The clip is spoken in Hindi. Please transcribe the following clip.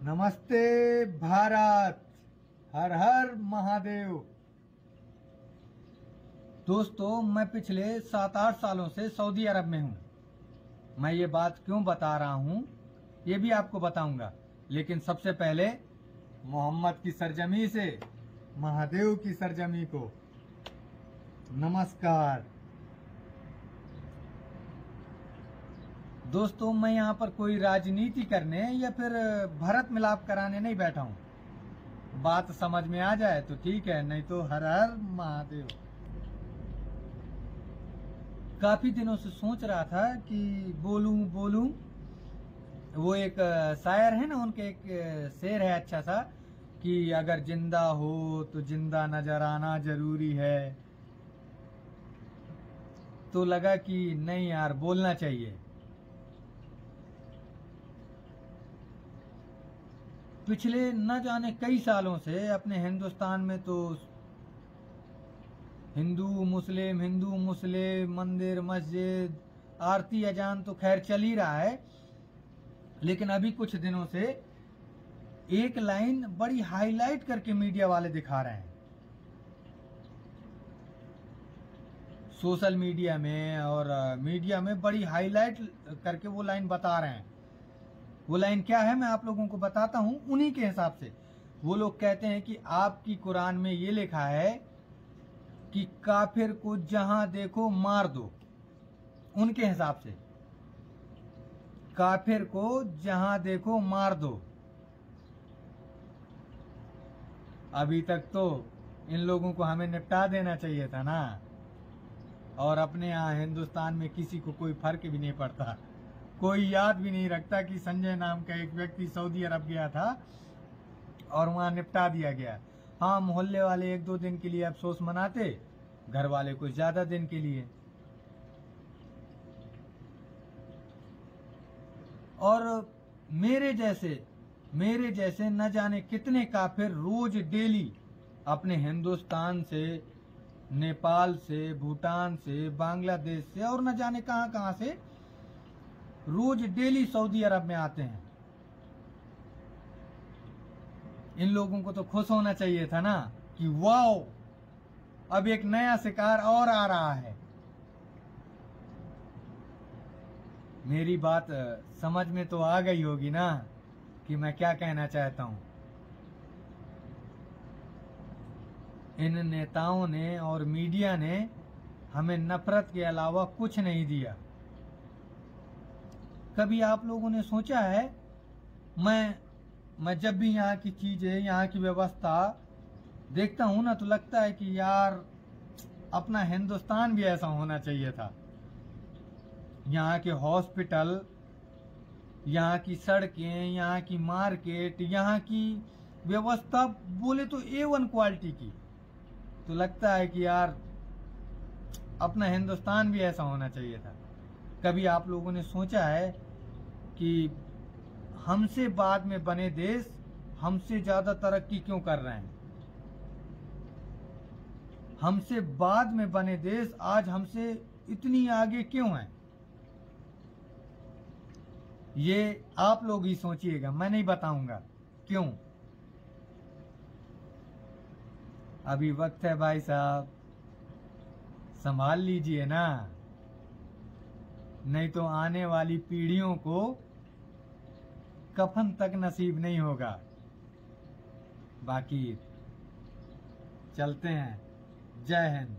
नमस्ते भारत, हर हर महादेव। दोस्तों, मैं पिछले 7-8 सालों से सऊदी अरब में हूं। मैं ये बात क्यों बता रहा हूं ये भी आपको बताऊंगा, लेकिन सबसे पहले मोहम्मद की सरजमी से महादेव की सरजमी को नमस्कार। दोस्तों, मैं यहाँ पर कोई राजनीति करने या फिर भरत मिलाप कराने नहीं बैठा हूँ। बात समझ में आ जाए तो ठीक है, नहीं तो हर हर महादेव। काफी दिनों से सोच रहा था कि बोलूं। वो एक शायर है ना, उनके एक शेर है अच्छा सा कि अगर जिंदा हो तो जिंदा नजर आना जरूरी है। तो लगा कि नहीं यार, बोलना चाहिए। पिछले न जाने कई सालों से अपने हिंदुस्तान में तो हिंदू मुस्लिम मंदिर मस्जिद आरती अजान तो खैर चल ही रहा है, लेकिन अभी कुछ दिनों से एक लाइन बड़ी हाईलाइट करके मीडिया वाले दिखा रहे हैं। सोशल मीडिया में और मीडिया में बड़ी हाईलाइट करके वो लाइन बता रहे हैं। वो लाइन क्या है मैं आप लोगों को बताता हूं उन्हीं के हिसाब से। वो लोग कहते हैं कि आपकी कुरान में ये लिखा है कि काफिर को जहां देखो मार दो। उनके हिसाब से काफिर को जहां देखो मार दो। अभी तक तो इन लोगों को हमें निपटा देना चाहिए था ना। और अपने यहाँ हिंदुस्तान में किसी को कोई फर्क भी नहीं पड़ता। कोई याद भी नहीं रखता कि संजय नाम का एक व्यक्ति सऊदी अरब गया था और वहां निपटा दिया गया। हाँ, मोहल्ले वाले 1-2 दिन के लिए अफसोस मनाते, घर वाले कुछ ज्यादा दिन के लिए। और मेरे जैसे न जाने कितने काफिर रोज डेली अपने हिंदुस्तान से, नेपाल से, भूटान से, बांग्लादेश से और न जाने कहां से रोज डेली सऊदी अरब में आते हैं। इन लोगों को तो खुश होना चाहिए था ना कि वाओ, अब एक नया शिकार और आ रहा है। मेरी बात समझ में तो आ गई होगी ना कि मैं क्या कहना चाहता हूं। इन नेताओं ने और मीडिया ने हमें नफरत के अलावा कुछ नहीं दिया। कभी आप लोगों ने सोचा है, मैं जब भी यहाँ की चीजें, यहाँ की व्यवस्था देखता हूं ना तो लगता है कि यार अपना हिंदुस्तान भी ऐसा होना चाहिए था। यहाँ के हॉस्पिटल, यहाँ की सड़कें, यहाँ की मार्केट, यहाँ की व्यवस्था बोले तो A1 क्वालिटी की। तो लगता है कि यार अपना हिंदुस्तान भी ऐसा होना चाहिए था। कभी आप लोगों ने सोचा है कि हमसे बाद में बने देश हमसे ज्यादा तरक्की क्यों कर रहे हैं? हमसे बाद में बने देश आज हमसे इतनी आगे क्यों हैं? ये आप लोग ही सोचिएगा, मैं नहीं बताऊंगा क्यों। अभी वक्त है भाई साहब, संभाल लीजिए ना, नहीं तो आने वाली पीढ़ियों को कफन तक नसीब नहीं होगा। बाकी चलते हैं। जय हिंद।